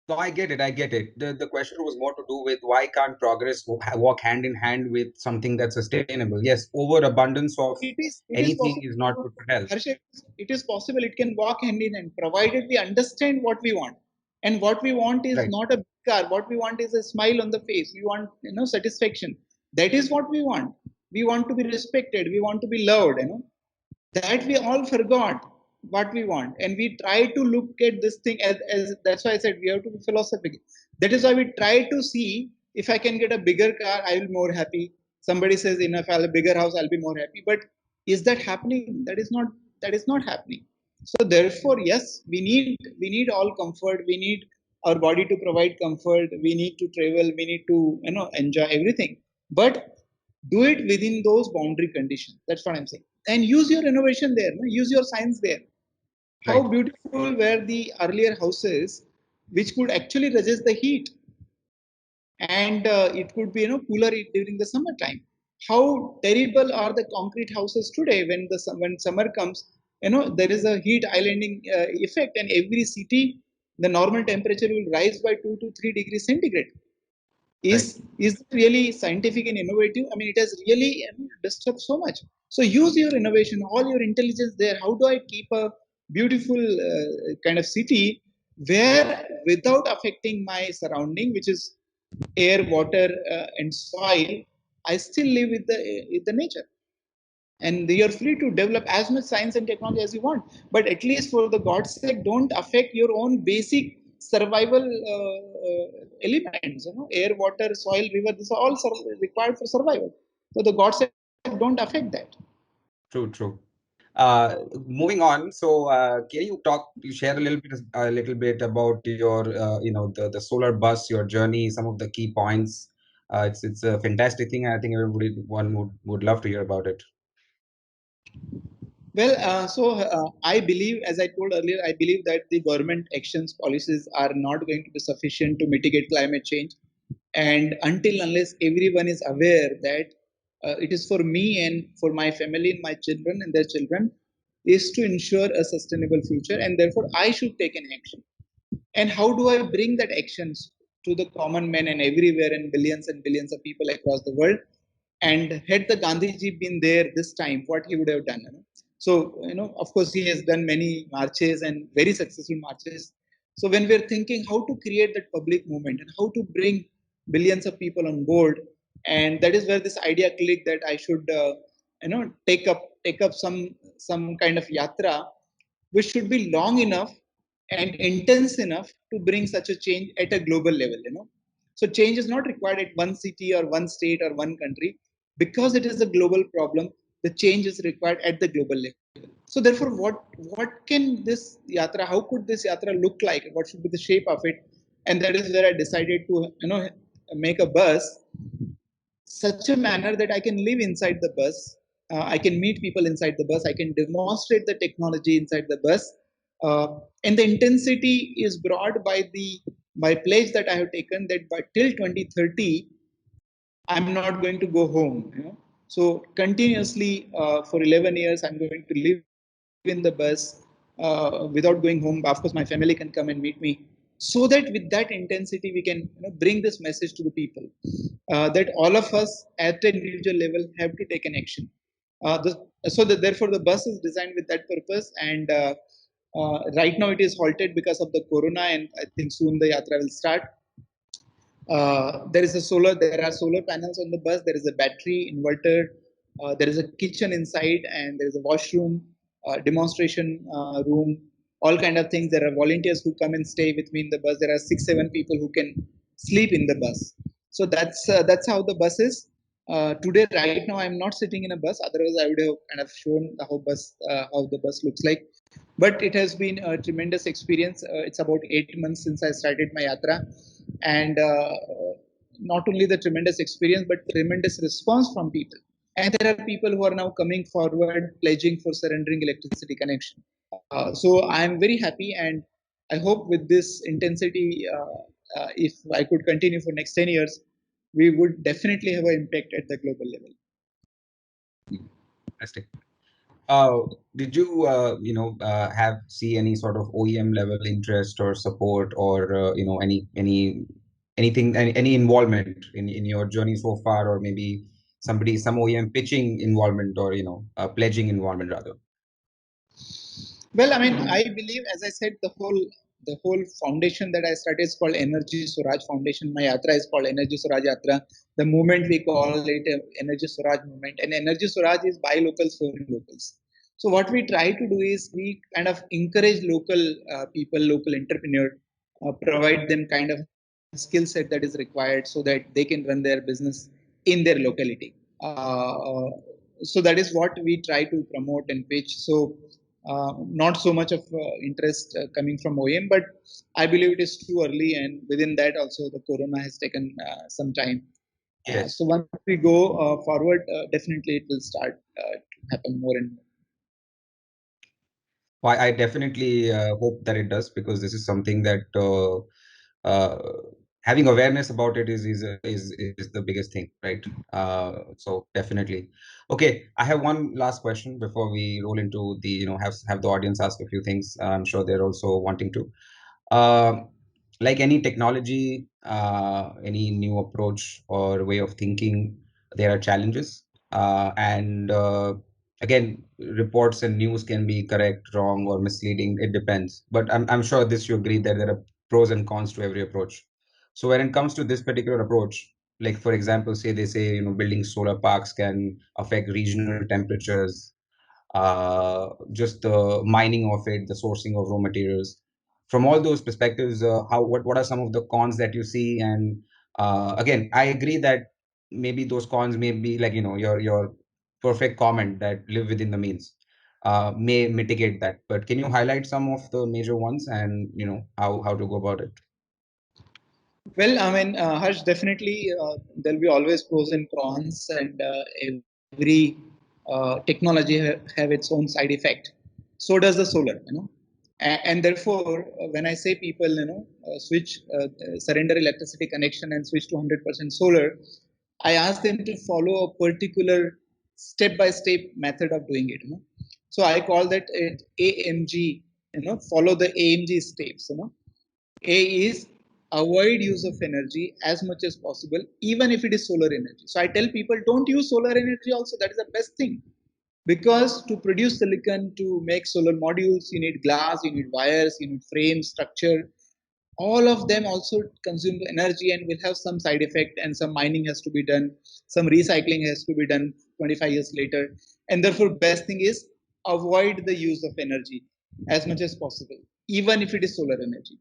No, I get it. I get it. The question was more to do with why can't progress walk hand in hand with something that's sustainable? Yes, overabundance of It is anything possible. is not good for health. Harshit, it is possible. It can walk hand in hand, provided we understand what we want. And what we want is Right. not a big car. What we want is a smile on the face. We want satisfaction. That is what we want. We want to be respected. We want to be loved. That we all forgot what we want, and we try to look at this thing as that's why I said we have to be philosophical. That is why we try to see, if I can get a bigger car, I will be more happy. Somebody says, if I have a bigger house, I'll be more happy. But is that happening? That is not happening. So therefore, yes, we need all comfort. We need our body to provide comfort. We need to travel. We need to enjoy everything. But do it within those boundary conditions. That's what I'm saying. And use your innovation there. No? Use your science there. How Right. beautiful were the earlier houses, which could actually resist the heat, and it could be cooler during the summertime. How terrible are the concrete houses today when summer comes? There is a heat islanding effect, and every city the normal temperature will rise by 2 to 3 degrees centigrade. is Right. is really scientific and innovative? I mean, it has really disturbed so much. So use your innovation, all your intelligence there. How do I keep a beautiful kind of city where, without affecting my surrounding, which is air, water, and soil, I still live with the nature? And you're free to develop as much science and technology as you want, but at least for the god's sake, don't affect your own basic survival elements. Air, water, soil, river, these are all required for survival. For the god's sake, don't affect that. True. True. Moving on. So, can you share a little bit about your, the solar bus, your journey, some of the key points. It's a fantastic thing. I think one would love to hear about it. Well, I believe, as I told earlier, I believe that the government actions policies are not going to be sufficient to mitigate climate change. And until unless everyone is aware that it is for me and for my family and my children and their children, is to ensure a sustainable future, and therefore I should take an action. And how do I bring that actions to the common man and everywhere, and billions of people across the world? And had the Gandhiji been there this time, what he would have done? So, of course, he has done many marches and very successful marches. So, when we're thinking how to create that public movement and how to bring billions of people on board, and that is where this idea clicked that I should, take up some kind of yatra, which should be long enough and intense enough to bring such a change at a global level. So change is not required at one city or one state or one country. Because it is a global problem, the change is required at the global level. So therefore, what can this yatra, how could this yatra look like, what should be the shape of it? And that is where I decided to make a bus such a manner that I can live inside the bus, I can meet people inside the bus. I can demonstrate the technology inside the bus. And the intensity is brought by the by pledge that I have taken that by till 2030 I'm not going to go home. So continuously for 11 years I'm going to live in the bus without going home. Of course, my family can come and meet me. So that with that intensity we can bring this message to the people that all of us at an individual level have to take an action. Therefore the bus is designed with that purpose, and right now it is halted because of the corona, and I think soon the yatra will start. There are solar panels on the bus. There is a battery inverter. There is a kitchen inside, and there is a washroom, demonstration room, all kind of things. There are volunteers who come and stay with me in the bus. There are 6, 7 people who can sleep in the bus. So that's how the bus is. Today, right now, I'm not sitting in a bus. Otherwise, I would have kind of shown how the bus looks like. But it has been a tremendous experience. It's about 8 months since I started my yatra, and not only the tremendous experience but tremendous response from people. And there are people who are now coming forward pledging for surrendering electricity connection. So I am very happy, and I hope with this intensity, if I could continue for next 10 years, we would definitely have an impact at the global level. Fantastic. Did you, have see any sort of OEM level interest or support, or any involvement in your journey so far, or maybe some OEM pitching involvement, or pledging involvement rather? Well, I mean, I believe, as I said, the whole foundation that I started is called Energy Swaraj Foundation. My yatra is called Energy Swaraj Yatra. The movement we call it Energy Swaraj movement, and Energy Swaraj is buy local, serving locals. So what we try to do is we kind of encourage local people, local entrepreneur, provide them kind of skill set that is required so that they can run their business in their locality. So that is what we try to promote and pitch. So not so much of interest coming from OEM, but I believe it is too early, and within that also the corona has taken some time. Yes. So once we go forward, definitely it will start to happen more and more. Well, I definitely hope that it does, because this is something that uh, having awareness about it is the biggest thing, right? So definitely. Okay, I have one last question before we roll into the have the audience ask a few things. I'm sure they're also wanting to. Uh, like any technology, any new approach or way of thinking, there are challenges. And again, reports and news can be correct, wrong, or misleading. It depends. But I'm sure this you agree that there are pros and cons to every approach. So when it comes to this particular approach, like for example, they say building solar parks can affect regional temperatures, just the mining of it, the sourcing of raw materials. From all those perspectives, what are some of the cons that you see? And again, I agree that maybe those cons may be like your perfect comment that live within the means may mitigate that. But can you highlight some of the major ones, and how to go about it? Well, I mean, Harsh, definitely there'll be always pros and cons, and every technology have its own side effect. So does the solar, and therefore, when I say people, surrender electricity connection and switch to 100% solar, I ask them to follow a particular step-by-step method of doing it. So I call that it AMG. Follow the AMG steps. A is avoid use of energy as much as possible, even if it is solar energy. So I tell people, don't use solar energy also. That is the best thing. Because to produce silicon, to make solar modules, you need glass, you need wires, you need frame, structure. All of them also consume energy and will have some side effect, and some mining has to be done, some recycling has to be done 25 years later. And therefore, best thing is avoid the use of energy as much as possible, even if it is solar energy.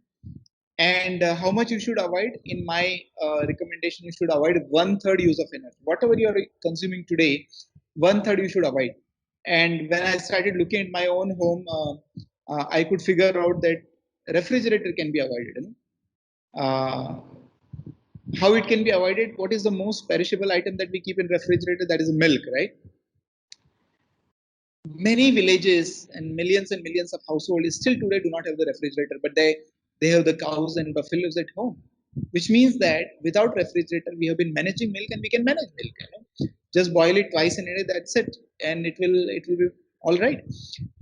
And how much you should avoid? In my recommendation, you should avoid 1/3 use of energy. Whatever you are consuming today, 1/3 you should avoid. And when I started looking at my own home, I could figure out that refrigerator can be avoided. How it can be avoided? What is the most perishable item that we keep in refrigerator? That is milk, right? many villages and millions of households still today do not have the refrigerator, but they have the cows and buffaloes at home, which means that without refrigerator we have been managing milk and we can manage milk. Just boil it twice in a day, that's it, and it will be all right.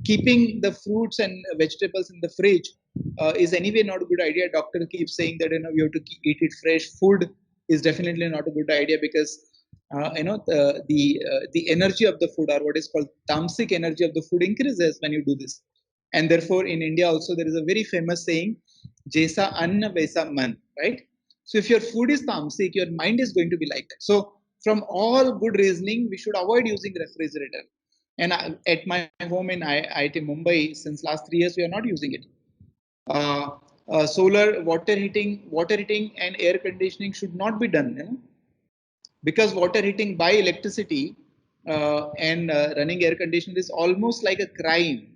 Keeping the fruits and vegetables in the fridge is anyway not a good idea. Doctor keeps saying that you have to eat it fresh. Food is definitely not a good idea because the energy of the food, or what is called tamasic energy of the food, increases when you do this. And therefore in India also there is a very famous saying, jaisa anna vaisa man, right? So if your food is tamasic, your mind is going to be like that. So from all good reasoning, we should avoid using refrigerator. And at my home in IIT Mumbai, since last 3 years we are not using it. uh, Solar water heating and air conditioning should not be done, because water heating by electricity and running air conditioner is almost like a crime.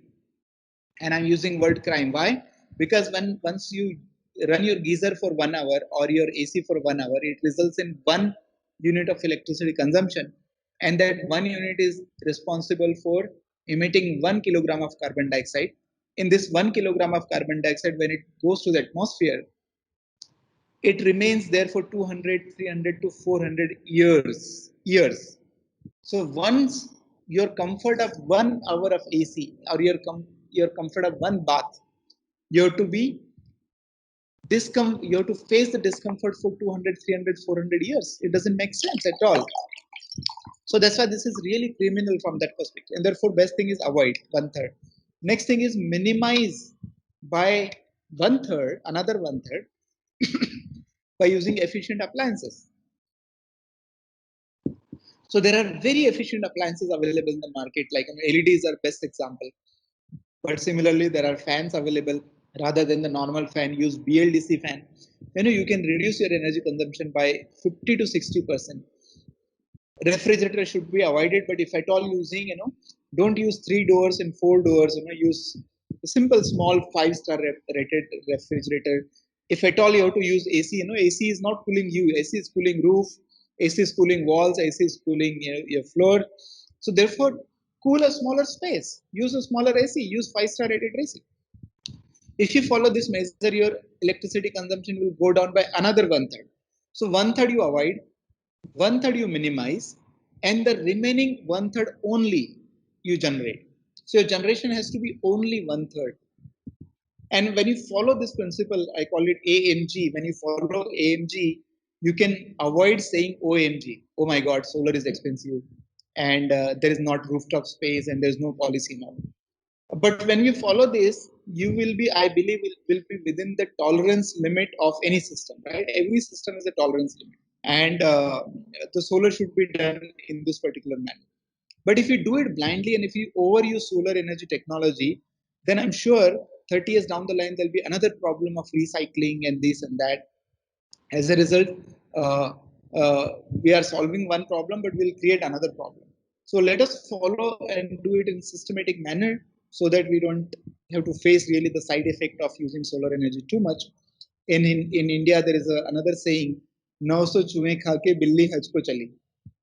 And I'm using word crime. Why? Because when once you run your geyser for 1 hour or your AC for 1 hour, it results in 1 unit of electricity consumption, and that 1 unit is responsible for emitting 1 kilogram of carbon dioxide. In this 1 kilogram of carbon dioxide, when it goes to the atmosphere, it remains there for 200, 300 to 400 years. So once your comfort of 1 hour of AC, or your comfort of one bath, you have to be you have to face the discomfort for 200, 300, 400 years. It doesn't make sense at all. So that's why this is really criminal from that perspective. And therefore, best thing is avoid 1/3. Next thing is minimize by 1/3, another 1/3, by using efficient appliances. So there are very efficient appliances available in the market, like LEDs are best example. But similarly, there are fans available. Rather than the normal fan, use BLDC fan. You can reduce your energy consumption by 50 to 60%. Refrigerator should be avoided, but if at all using, don't use 3 doors and 4 doors. Use a simple small 5-star rated refrigerator. If at all you have to use AC, AC is not cooling you. AC is cooling roof. AC is cooling walls. AC is cooling your floor. So therefore, cool a smaller space. Use a smaller AC. Use 5-star rated AC. If you follow this measure, your electricity consumption will go down by another 1/3. So 1/3 you avoid, 1/3 you minimize, and the remaining 1/3 only you generate. So your generation has to be only 1/3. And when you follow this principle, I call it AMG. When you follow AMG, you can avoid saying OMG. Oh my God, solar is expensive, and there is not rooftop space, and there's no policy now. But when you follow this, you will be, I believe, will be within the tolerance limit of any system, right? Every system is a tolerance limit, and the solar should be done in this particular manner. But if you do it blindly and if you overuse solar energy technology, then I'm sure 30 years down the line there'll be another problem of recycling and this and that. As a result, uh, uh, we are solving one problem, but we'll create another problem. So let us follow and do it in systematic manner so that we don't have to face really the side effect of using solar energy too much. In India, there is another saying, "Nau so chume kha ke billi haj ko chali."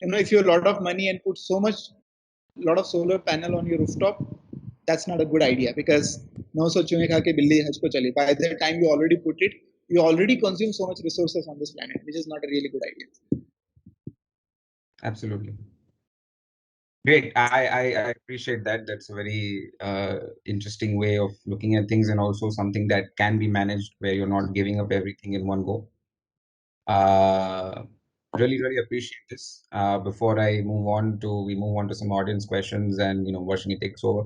If you have a lot of money and put so much, lot of solar panel on your rooftop, that's not a good idea, because no so chume kha ke billi haj ko chali. By the time you already put it, you already consume so much resources on this planet, which is not a really good idea. Absolutely. Great. I appreciate that. That's a very interesting way of looking at things, and also something that can be managed where you're not giving up everything in one go. Uh, really appreciate this. Before we move on to some audience questions, and Varshini takes over.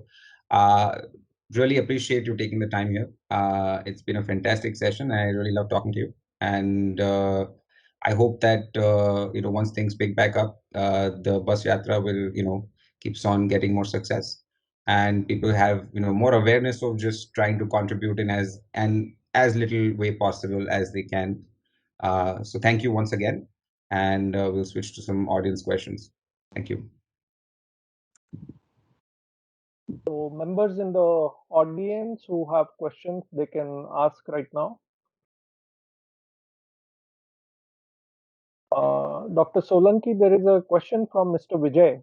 Uh, really appreciate you taking the time here. It's been a fantastic session. I really love talking to you, and I hope that once things pick back up, the bus yatra will keeps on getting more success, and people have more awareness of just trying to contribute in as little way possible as they can. So thank you once again, and we'll switch to some audience questions. Thank you. So members in the audience who have questions, they can ask right now. Dr. Solanki, there is a question from Mr. Vijay.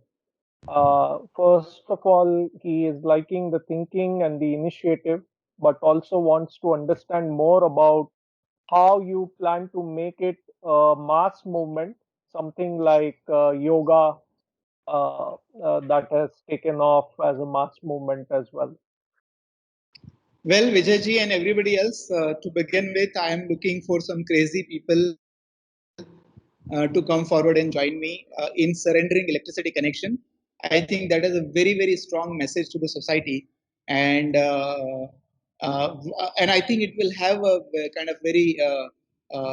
First of all, he is liking the thinking and the initiative, but also wants to understand more about how you plan to make it a mass movement, something like yoga that has taken off as a mass movement as well. Well, Vijayji and everybody else, to begin with, I am looking for some crazy people to come forward and join me in surrendering electricity connection. I think that is a very, very strong message to the society, and and I think it will have a kind of very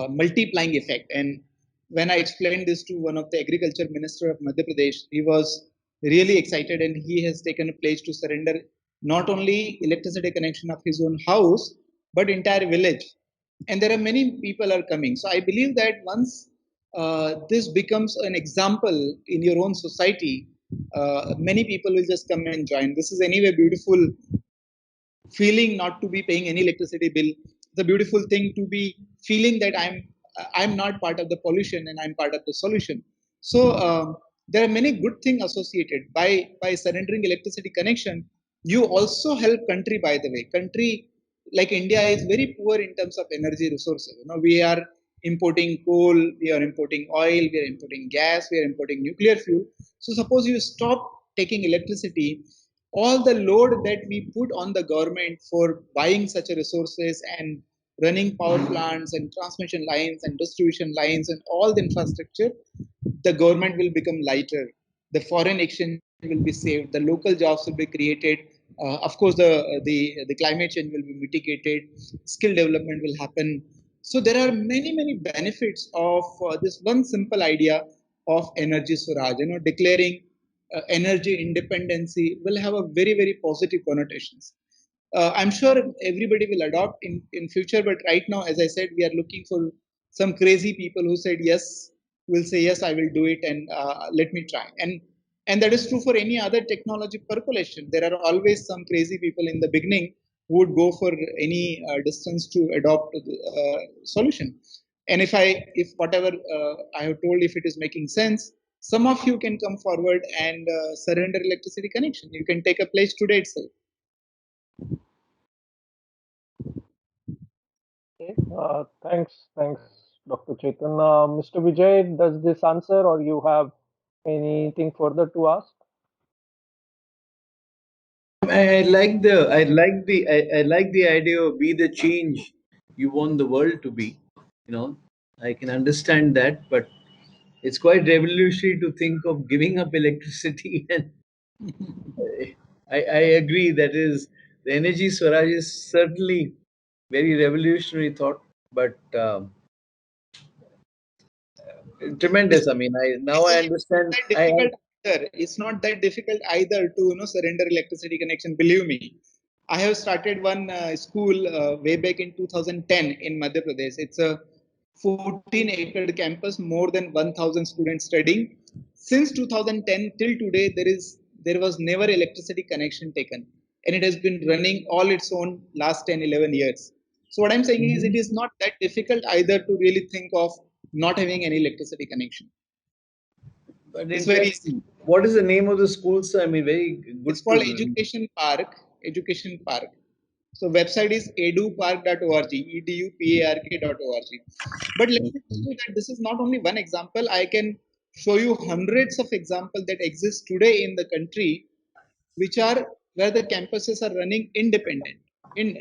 multiplying effect. And when I explained this to one of the agriculture minister of Madhya Pradesh, he was really excited, and he has taken a pledge to surrender not only electricity connection of his own house but entire village. And there are many people are coming. So I believe that once this becomes an example in your own society, many people will just come and join. This is anyway beautiful feeling not to be paying any electricity bill. The beautiful thing to be feeling that I'm not part of the pollution and I'm part of the solution. So there are many good things associated by surrendering electricity connection. You also help country, by the way. Country like India is very poor in terms of energy resources. You know, we are importing coal, we are importing oil, we are importing gas, we are importing nuclear fuel. So suppose you stop taking electricity, all the load that we put on the government for buying such resources and running power plants and transmission lines and distribution lines and all the infrastructure, the government will become lighter. The foreign exchange will be saved. The local jobs will be created. Of course, the climate change will be mitigated. Skill development will happen. So there are many benefits of this one simple idea of energy Swaraj. You know, declaring energy independency will have a very positive connotations. I'm sure everybody will adopt in future, but right now, as I said, we are looking for some crazy people who said yes, will say yes, I will do it, and let me try. And that is true for any other technology percolation. There are always some crazy people in the beginning who would go for any distance to adopt the solution. And if whatever I have told, if it is making sense, some of you can come forward and surrender electricity connection. You can take a place today itself. Okay. Thanks, Dr. Chetan. Mr. Vijay, does this answer, or you have anything further to ask? I like the idea of be the change you want the world to be. You know, I can understand that, but it's quite revolutionary to think of giving up electricity. And I agree that is the energy Swaraj is certainly very revolutionary thought, but tremendous. I mean, I now I understand. That difficult either. It's not that difficult either to surrender electricity connection. Believe me, I have started one school way back in 2010 in Madhya Pradesh. It's a 14-acre campus, more than 1,000 students studying. Since 2010 till today, there was never electricity connection taken, and it has been running all its own last 10, 11 years. So what I'm saying is, it Mhm. is not that difficult either to really think of not having any electricity connection. But It's very interesting. easy. What is the name of the school, sir? I mean, very It's good called to. Education Park. Education Park. So website is edupark.org, edupark.org. But let me tell you that this is not only one example. I can show you hundreds of examples that exist today in the country, which are where the campuses are running independent. In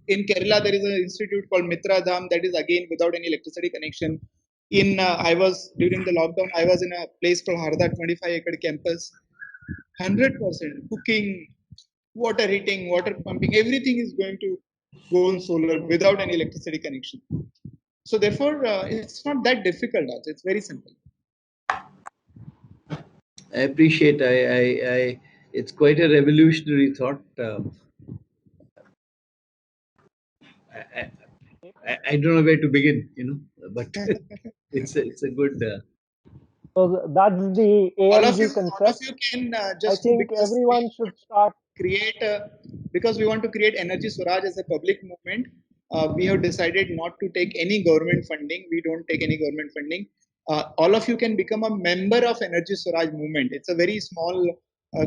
in Kerala, there is an institute called Mitra Dham that is again without any electricity connection. In I was during the lockdown, I was in a place called Harda, 25-acre campus. 100% cooking, water heating, water pumping, everything is going to go on solar without any electricity connection. So therefore, it's not that difficult also. It's very simple. I appreciate. It's quite a revolutionary thought. I, I don't know where to begin, but it's a good. So that's the AMG All of concept. you can I just think because everyone should start. create a, because we want to create Energy Swaraj as a public movement. We have decided not to take any government funding. We don't take any government funding. all of you can become a member of Energy Swaraj movement. It's a very small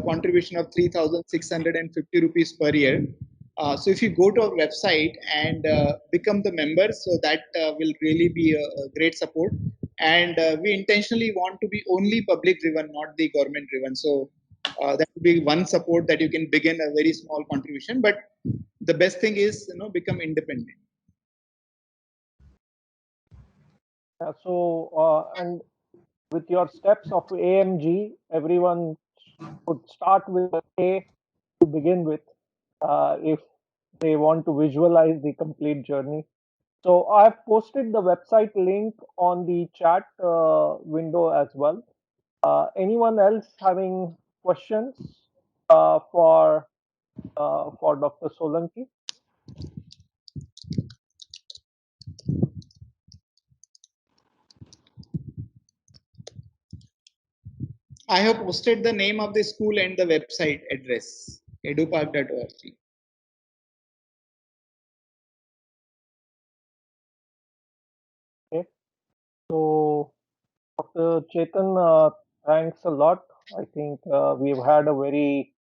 contribution of 3,650 rupees per year. So if you go to our website and become the member, so that will really be a great support. And we intentionally want to be only public driven, not the government driven. So that would be one support that you can begin a very small contribution. But the best thing is, become independent. And with your steps of AMG, everyone would start with A to begin with, if they want to visualize the complete journey. So I've posted the website link on the chat window as well. Anyone else having questions for Dr. Solanki? I have posted the name of the school and the website address, edupark.org. Okay. So Dr. Chetan, thanks a lot. I think we've had a very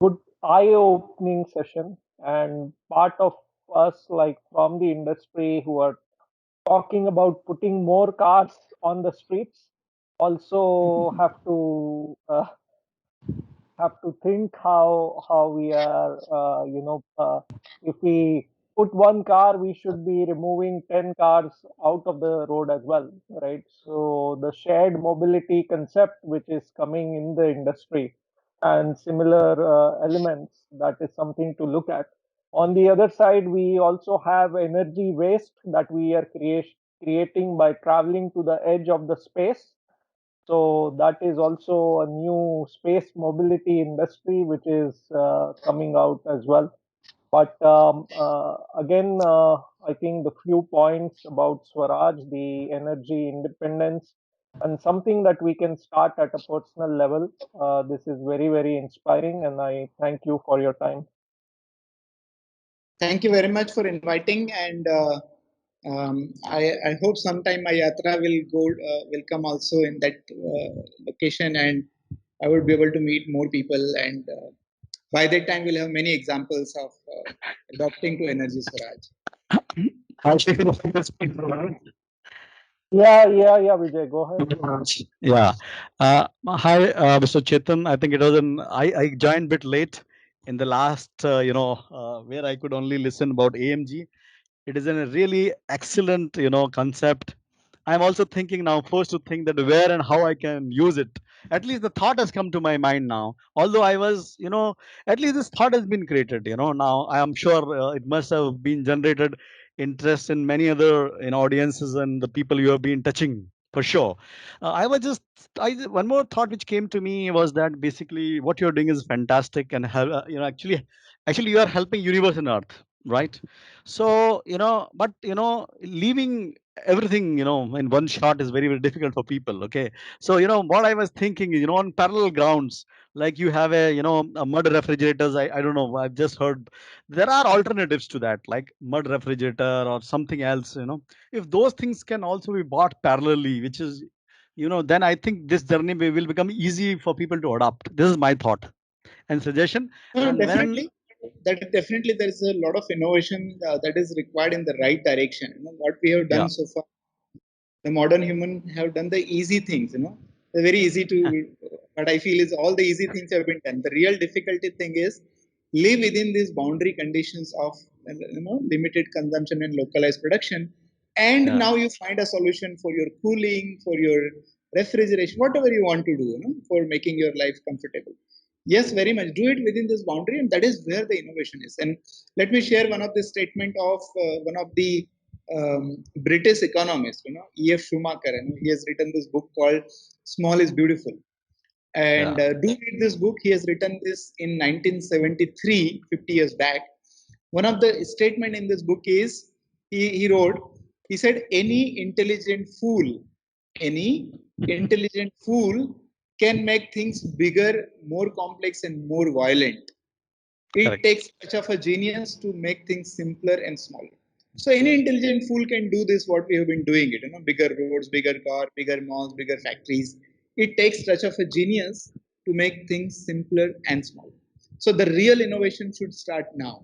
good eye-opening session, and part of us, like from the industry, who are talking about putting more cars on the streets, also have to think how we are, if we put one car, we should be removing 10 cars out of the road as well, right? So the shared mobility concept, which is coming in the industry, and similar elements, that is something to look at. On the other side, we also have energy waste that we are creating by traveling to the edge of the space. So that is also a new space mobility industry which is coming out as well. But again, I think the few points about Swaraj, the energy independence, and something that we can start at a personal level. This is very, very inspiring, and I thank you for your time. Thank you very much for inviting, and I hope sometime my yatra will come also in that location, and I would be able to meet more people, and by that time we'll have many examples of adopting to Energy Swaraj. I'll take it off the speed program. Yeah, Vijay, go ahead. Yeah. Hi, Mr. Chetan. I think it was I joined a bit late in the last, where I could only listen about AMG. It is a really excellent, concept. I'm also thinking now, first to think that where and how I can use it. At least the thought has come to my mind now. Although I was, at least this thought has been created. Now I am sure it must have been generated interest in many other audiences and the people you have been touching for sure. I was just, one more thought which came to me was that basically what you're doing is fantastic and actually you are helping universe and earth, right? So but leaving everything in one shot is very, very difficult for people. Okay, so what I was thinking is, on parallel grounds, like you have a mud refrigerators. I don't know, I've just heard there are alternatives to that, like mud refrigerator or something else. If those things can also be bought parallelly, which is then I think this journey will become easy for people to adopt. This is my thought and suggestion. And when Definitely there is a lot of innovation that is required in the right direction. What we have yeah, done so far, the modern human have done the easy things. They're very easy to, what I feel is all the easy things have been done. The real difficulty thing is live within these boundary conditions of limited consumption and localized production, and yeah, now you find a solution for your cooling, for your refrigeration, whatever you want to do, for making your life comfortable. Yes, very much do it within this boundary, and that is where the innovation is. And let me share one of the statement of one of the British economist, E.F. Schumacher. He has written this book called Small is Beautiful. And yeah, do read this book. He has written this in 1973, 50 years back. One of the statement in this book is, he wrote, he said, any intelligent fool can make things bigger, more complex, and more violent. It correct. takes such of a genius to make things simpler and smaller. So any intelligent fool can do this, what we have been doing it, bigger roads, bigger car, bigger malls, bigger factories. It takes touch of a genius to make things simpler and small. So the real innovation should start now.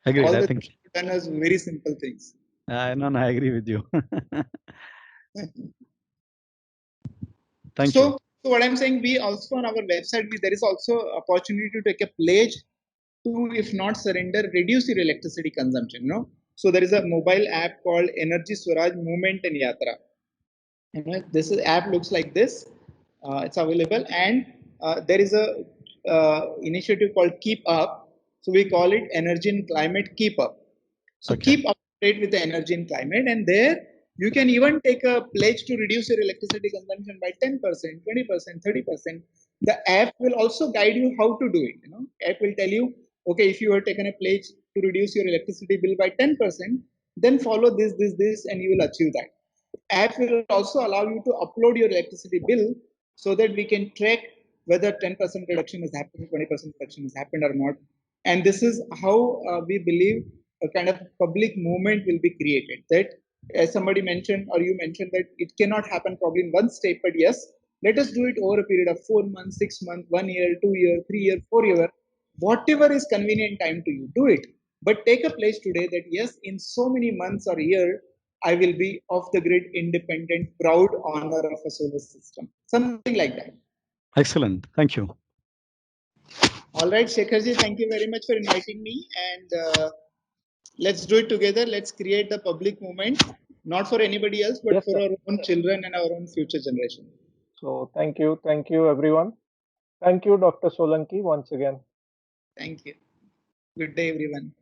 Agreed. All I the think done as very simple things. no, I agree with you. Thank you. So what I'm saying, we also on our website, there is also opportunity to take a pledge to, if not surrender, reduce your electricity consumption. So there is a mobile app called Energy Swaraj Movement and Yatra. This app looks like this. It's available, and there is a initiative called Keep Up. So we call it Energy and Climate Keep Up. So Okay. keep up to date with the energy and climate, and there you can even take a pledge to reduce your electricity consumption by 10%, 20%, 30%. The app will also guide you how to do it. App will tell you, okay, if you have taken a pledge to reduce your electricity bill by 10%, then follow this, and you will achieve that. App will also allow you to upload your electricity bill so that we can track whether 10% reduction has happened, 20% reduction has happened or not. And this is how we believe a kind of public movement will be created. That, as somebody mentioned, or you mentioned, that it cannot happen probably in one state, but yes, let us do it over a period of 4 months, 6 months, 1 year, 2 year, 3 year, 4 year, whatever is convenient time to you, do it. But take a place today that yes, in so many months or year, I will be off the grid, independent, proud owner of a solar system. Something like that. Excellent. Thank you. All right, Shekharji, thank you very much for inviting me. And let's do it together. Let's create the public movement, not for anybody else, but Yes, for sir. our own children and our own future generation. So thank you, everyone. Thank you, Dr. Solanki, once again. Thank you. Good day, everyone.